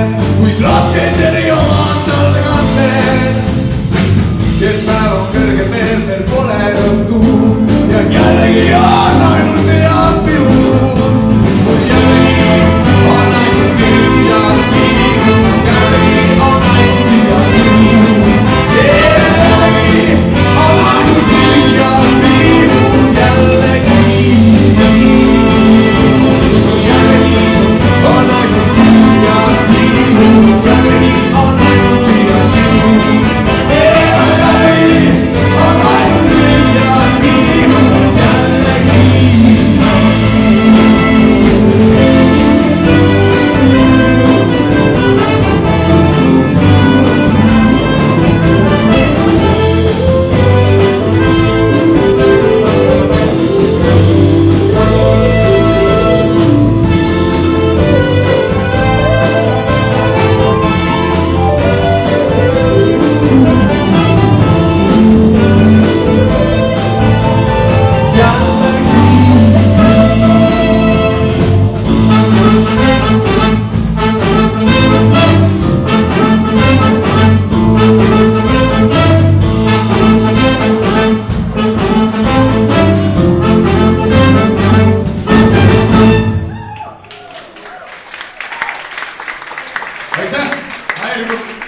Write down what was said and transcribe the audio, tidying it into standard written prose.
mees, kuid raskeid ei oma seal kandes. kes päev on kõrge veel, veel pole õhtu ja jällegi on ainult head pilud. jällegi on ainult head pilud, jällegi on ainult head pilud. jällegi on ainult head pilud, jällegi on ainult head pilud, jällegi on ainult head pilud. Aitäh!